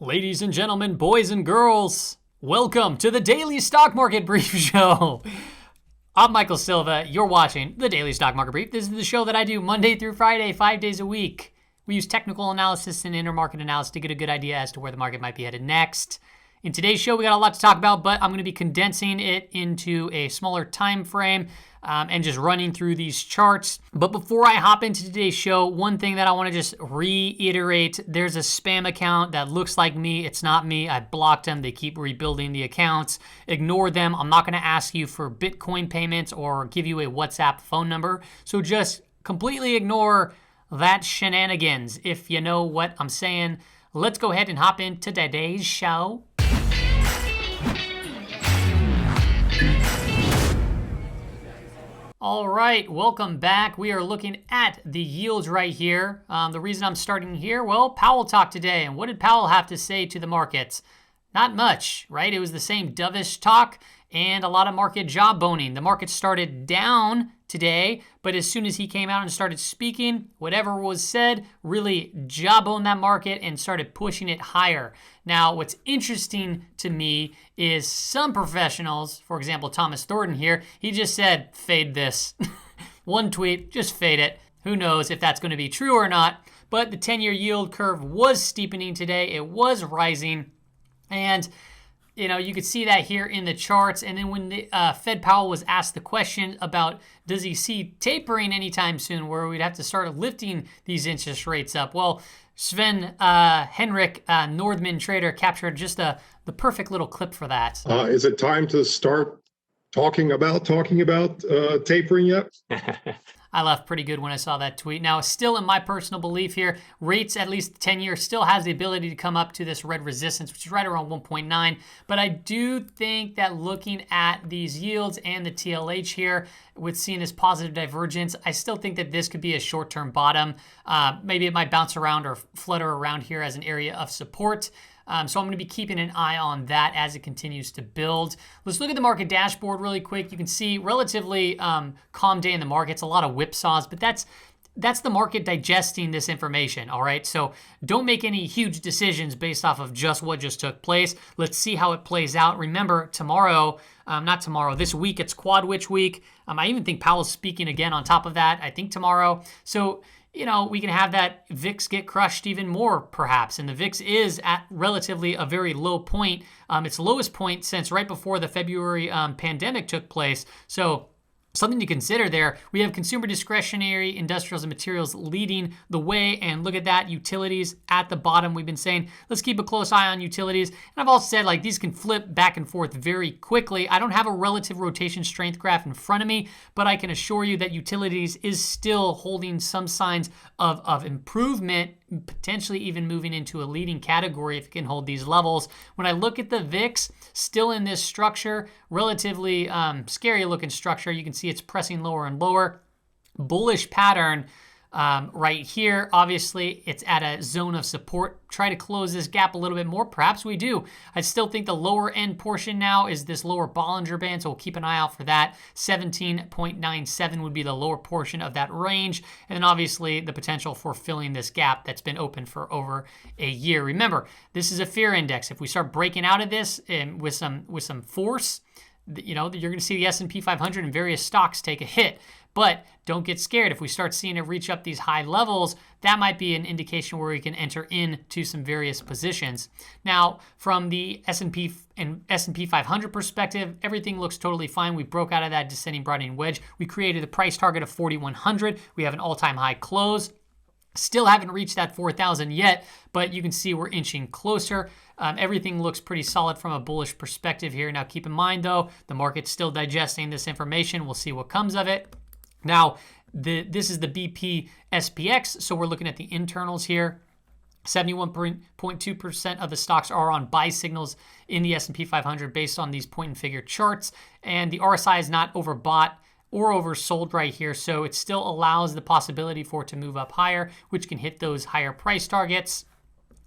Ladies and gentlemen, boys and girls, welcome to the Daily Stock Market Brief Show. I'm Michael Silva. You're watching the Daily Stock Market Brief. This is the show that I do Monday through Friday, 5 days a week. We use technical analysis and intermarket analysis to get a good idea as to where the market might be headed next. In today's show, we got a lot to talk about, but I'm going to be condensing it into a smaller time frame and just running through these charts. But before I hop into today's show, one thing that I want to just reiterate, there's a spam account that looks like me. It's not me. I blocked them. They keep rebuilding the accounts. Ignore them. I'm not going to ask you for Bitcoin payments or give you a WhatsApp phone number. So just completely ignore that shenanigans, if you know what I'm saying. Let's go ahead and hop into today's show. All right, welcome back. We are looking at the yields right here. The reason I'm starting here, well, Powell talked today, and what did Powell have to say to the markets? Not much, right? It was the same dovish talk and a lot of market jawboning. The market started down today, but as soon as he came out and started speaking, whatever was said really jawboned that market and started pushing it higher. Now, what's interesting to me is some professionals, for example, Thomas Thornton here, he just said, fade this. One tweet, just fade it. Who knows if that's going to be true or not, but the 10-year yield curve was steepening today. It was rising, and you could see that here in the charts. And then when the Fed Powell was asked the question about does he see tapering anytime soon where we'd have to start lifting these interest rates up? Well, Sven Henrik, Nordman trader, captured just the perfect little clip for that. Is it time to start talking about tapering yet? I laughed pretty good when I saw that tweet. Now, still in my personal belief here, rates, at least 10 years, still has the ability to come up to this red resistance, which is right around 1.9. But I do think that looking at these yields and the TLH here, with seeing this positive divergence, I still think that this could be a short-term bottom. Maybe it might bounce around or flutter around here as an area of support. So I'm going to be keeping an eye on that as it continues to build. Let's look at the market dashboard really quick. You can see relatively calm day in the markets, a lot of whipsaws, but that's the market digesting this information, all right? So don't make any huge decisions based off of just what just took place. Let's see how it plays out. Remember, this week, it's Quad Witch week. I even think Powell's speaking again on top of that, I think tomorrow. So we can have that VIX get crushed even more, perhaps. And the VIX is at relatively a very low point. Its lowest point since right before the February pandemic took place. So something to consider there. We have consumer discretionary, industrials, and materials leading the way. And look at that, utilities at the bottom. We've been saying, let's keep a close eye on utilities. And I've also said, these can flip back and forth very quickly. I don't have a relative rotation strength graph in front of me, but I can assure you that utilities is still holding some signs of improvement, potentially even moving into a leading category if it can hold these levels. When I look at the VIX, still in this structure, relatively scary looking structure, you can see it's pressing lower and lower. Bullish pattern right here. Obviously, it's at a zone of support. Try to close this gap a little bit more. Perhaps we do. I still think the lower end portion now is this lower Bollinger Band, so we'll keep an eye out for that. 17.97 would be the lower portion of that range. And then obviously the potential for filling this gap that's been open for over a year. Remember, this is a fear index. If we start breaking out of this with some force, you're going to see the S&P 500 and various stocks take a hit. But don't get scared. If we start seeing it reach up these high levels, that might be an indication where we can enter into some various positions. Now, from the S&P 500 perspective, everything looks totally fine. We broke out of that descending broadening wedge. We created a price target of 4,100. We have an all-time high close. Still haven't reached that 4,000 yet, but you can see we're inching closer. Everything looks pretty solid from a bullish perspective here. Now, keep in mind, though, the market's still digesting this information. We'll see what comes of it. Now, this is the BP SPX, so we're looking at the internals here. 71.2% of the stocks are on buy signals in the S&P 500 based on these point and figure charts, and the RSI is not overbought or oversold right here, so it still allows the possibility for it to move up higher, which can hit those higher price targets.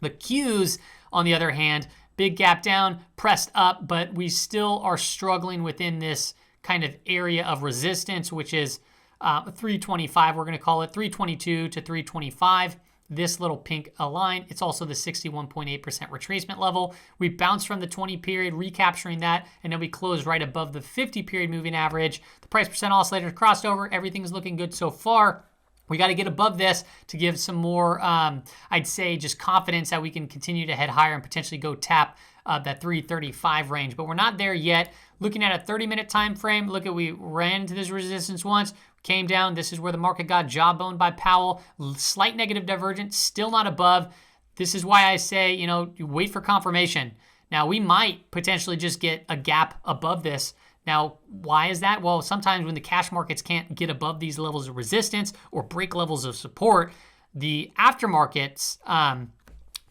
The Qs, on the other hand, big gap down, pressed up, but we still are struggling within this kind of area of resistance, which is 325, we're going to call it 322 to 325. this little pink line. It's also the 61.8% retracement level. We bounced from the 20 period, recapturing that, and then we closed right above the 50 period moving average. The price percent oscillator crossed over. Everything's looking good so far. We got to get above this to give some more, I'd say, just confidence that we can continue to head higher and potentially go tap that 335 range. But we're not there yet. Looking at a 30-minute time frame, look at, we ran into this resistance once, came down. This is where the market got jawboned by Powell. Slight negative divergence, still not above. This is why I say, you wait for confirmation. Now, we might potentially just get a gap above this. Now, why is that? Well, sometimes when the cash markets can't get above these levels of resistance or break levels of support, the aftermarkets,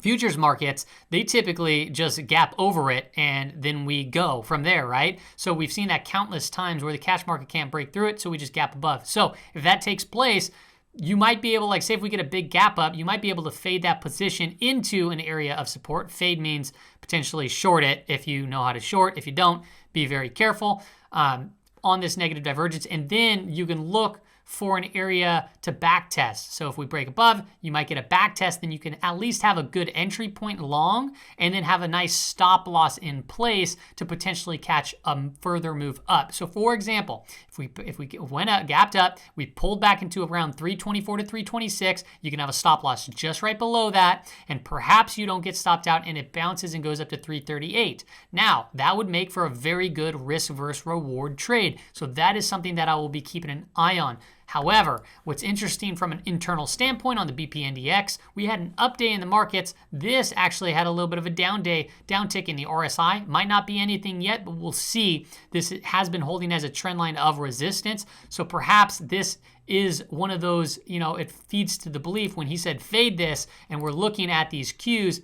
futures markets, they typically just gap over it and then we go from there, right? So we've seen that countless times where the cash market can't break through it, so we just gap above. So if that takes place, you might be able, like say if we get a big gap up, you might be able to fade that position into an area of support. Fade means potentially short it if you know how to short. If you don't, be very careful on this negative divergence. And then you can look for an area to back test. So if we break above, you might get a back test, then you can at least have a good entry point long and then have a nice stop loss in place to potentially catch a further move up. So for example, if we went up, gapped up, we pulled back into around 324 to 326, you can have a stop loss just right below that, and perhaps you don't get stopped out and it bounces and goes up to 338. Now, that would make for a very good risk versus reward trade. So that is something that I will be keeping an eye on. However, what's interesting from an internal standpoint on the BPNDX, we had an up day in the markets. This actually had a little bit of a downtick in the RSI. Might not be anything yet, but we'll see. This has been holding as a trend line of resistance. So perhaps this is one of those, it feeds to the belief when he said fade this, and we're looking at these cues.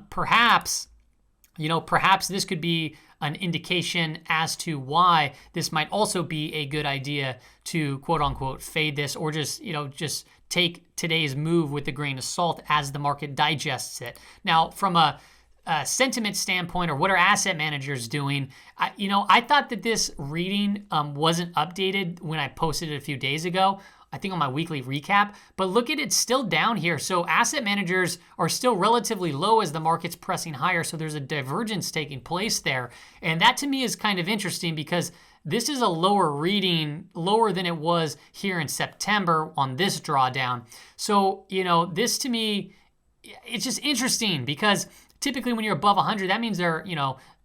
Perhaps this could be an indication as to why this might also be a good idea to quote unquote fade this, or just take today's move with a grain of salt as the market digests it. Now, from a sentiment standpoint, or what are asset managers doing? I thought that this reading wasn't updated when I posted it a few days ago, I think on my weekly recap, but look at it, still down here. So asset managers are still relatively low as the market's pressing higher. So there's a divergence taking place there. And that to me is kind of interesting because this is a lower reading, lower than it was here in September on this drawdown. So, this to me, it's just interesting because typically when you're above 100, that means they're,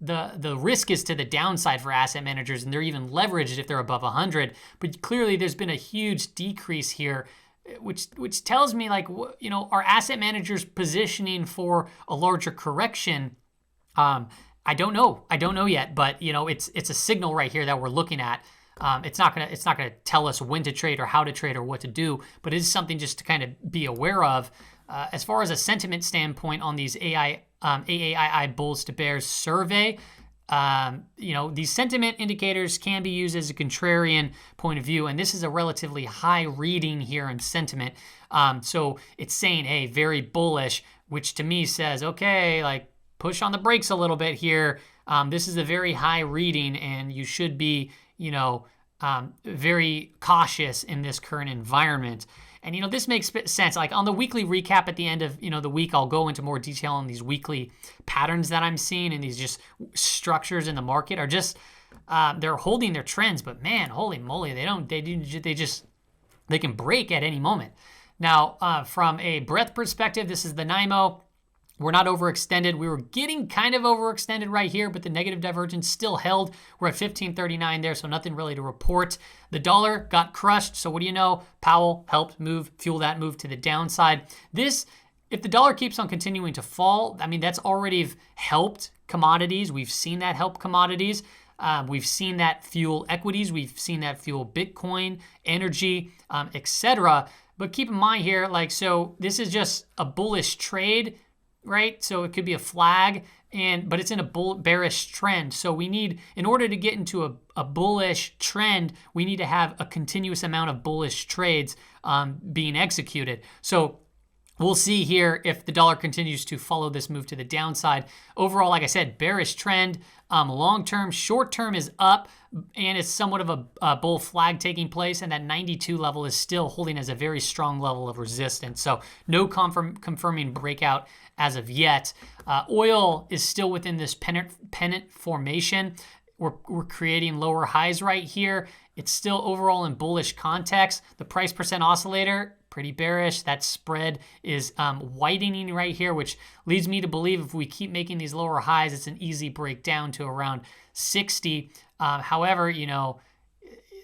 the risk is to the downside for asset managers, and they're even leveraged if they're above 100. But clearly there's been a huge decrease here, which tells me are asset managers positioning for a larger correction? I don't know yet, but it's a signal right here that we're looking at. It's not gonna tell us when to trade or how to trade or what to do, but it is something just to kind of be aware of. As far as a sentiment standpoint on these AAII Bulls to Bears survey, these sentiment indicators can be used as a contrarian point of view, and this is a relatively high reading here in sentiment. So it's saying, hey, very bullish, which to me says, okay, push on the brakes a little bit here. This is a very high reading, and you should be, very cautious in this current environment. And, this makes sense. Like on the weekly recap at the end of, the week, I'll go into more detail on these weekly patterns that I'm seeing, and these just structures in the market are just, they're holding their trends, but man, holy moly, they can break at any moment. Now, from a breadth perspective, this is the NIMO. We're not overextended. We were getting kind of overextended right here, but the negative divergence still held. We're at 1539 there, so nothing really to report. The dollar got crushed, so what do you know? Powell helped fuel that move to the downside. If the dollar keeps on continuing to fall, that's already helped commodities. We've seen that help commodities. We've seen that fuel equities. We've seen that fuel Bitcoin, energy, etc. But keep in mind here, so this is just a bullish trade, right? So it could be a flag, but it's in a bearish trend. So we need, in order to get into a bullish trend, we need to have a continuous amount of bullish trades being executed. So we'll see here if the dollar continues to follow this move to the downside. Overall, like I said, bearish trend. Long-term, short-term is up, and it's somewhat of a bull flag taking place, and that 92 level is still holding as a very strong level of resistance. So no confirming breakout as of yet. Oil is still within this pennant formation. We're creating lower highs right here. It's still overall in bullish context. The price percent oscillator, pretty bearish. That spread is widening right here, which leads me to believe if we keep making these lower highs, it's an easy breakdown to around 60. However, you know,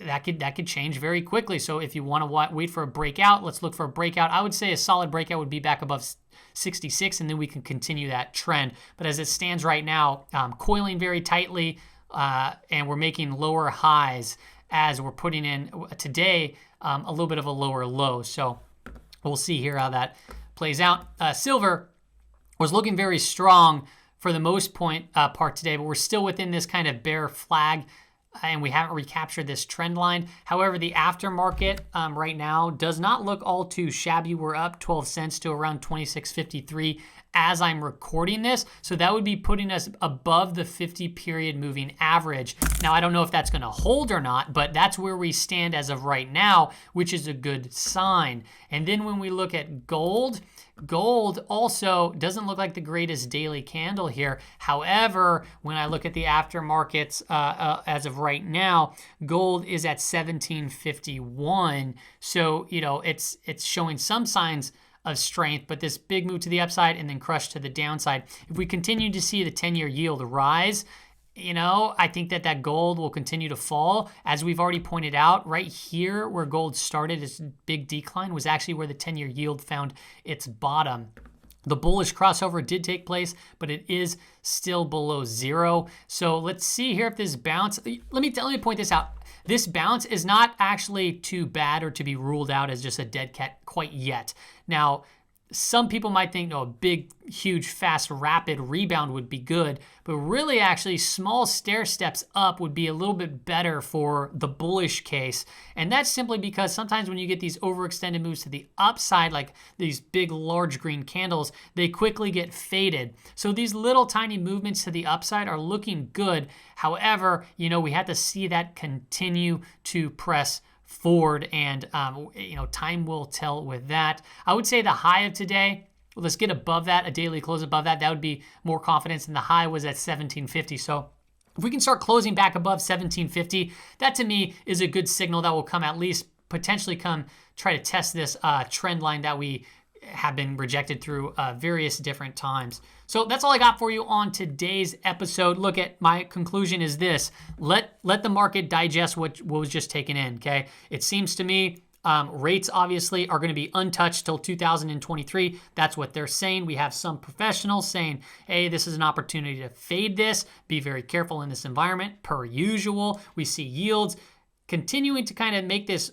that could change very quickly. So if you want to wait for a breakout, let's look for a breakout. I would say a solid breakout would be back above 66, and then we can continue that trend. But as it stands right now, coiling very tightly, and we're making lower highs as we're putting in today a little bit of a lower low. So we'll see here how that plays out. Silver was looking very strong for the most part today, but we're still within this kind of bear flag, and we haven't recaptured this trend line. However, the aftermarket right now does not look all too shabby. We're up 12 cents to around 26.53 as I'm recording this. So that would be putting us above the 50-period moving average. Now, I don't know if that's going to hold or not, but that's where we stand as of right now, which is a good sign. And then when we look at gold, gold also doesn't look like the greatest daily candle here. However, when I look at the aftermarkets as of right now, gold is at 1751. So, you know, it's showing some signs of strength, but this big move to the upside and then crush to the downside. If we continue to see the 10-year yield rise, you know, I think that gold will continue to fall. As we've already pointed out, right here where gold started its big decline was actually where the 10-year yield found its bottom. The bullish crossover did take place, but it is still below zero. So let's see here if this bounce, let me point this out. This bounce is not actually too bad or to be ruled out as just a dead cat quite yet. Now, some people might think, no, a big, huge, fast, rapid rebound would be good, but really actually small stair steps up would be a little bit better for the bullish case. And that's simply because sometimes when you get these overextended moves to the upside, like these big, large green candles, they quickly get faded. So these little tiny movements to the upside are looking good. However, you know, we have to see that continue to press forward, and you know, time will tell with that. I would say the high of today, let's get above that, a daily close above that. That would be more confidence, and the high was at 1750. So if we can start closing back above 1750, that to me is a good signal that will come at least potentially come try to test this trend line that we have been rejected through various different times. So that's all I got for you on today's episode. Look, at my conclusion is this: let the market digest what was just taken in. Okay, it seems to me rates obviously are going to be untouched till 2023. That's what they're saying. We have some professionals saying, hey, this is an opportunity to fade this. Be very careful in this environment. Per usual, we see yields continuing to kind of make this,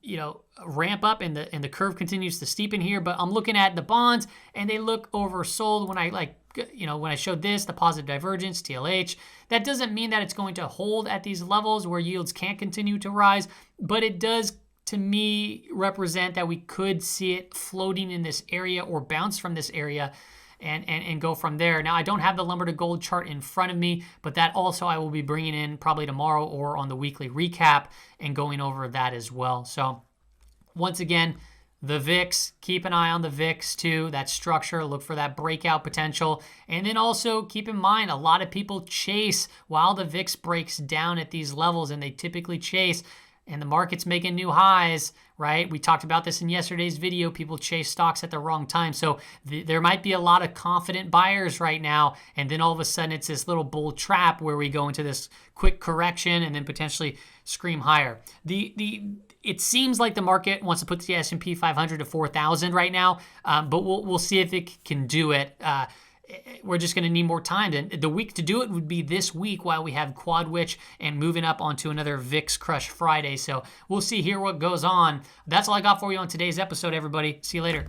you know, ramp up, and the curve continues to steepen here. But I'm looking at the bonds, and they look oversold. When I showed this, the positive divergence, TLH, that doesn't mean that it's going to hold at these levels where yields can't continue to rise, but it does, to me, represent that we could see it floating in this area or bounce from this area and go from there. Now, I don't have the lumber to gold chart in front of me, but that also I will be bringing in probably tomorrow or on the weekly recap and going over that as well. So once again, the VIX, keep an eye on the VIX too, that structure, look for that breakout potential. And then also keep in mind, a lot of people chase while the VIX breaks down at these levels, and they typically chase, and the market's making new highs, right? We talked about this in yesterday's video. People chase stocks at the wrong time. So there might be a lot of confident buyers right now, and then all of a sudden it's this little bull trap where we go into this quick correction and then potentially scream higher. It seems like the market wants to put the S&P 500 to 4,000 right now, but we'll see if it can do it. We're just going to need more time. And the week to do it would be this week while we have Quad Witch and moving up onto another VIX Crush Friday. So we'll see here what goes on. That's all I got for you on today's episode, everybody. See you later.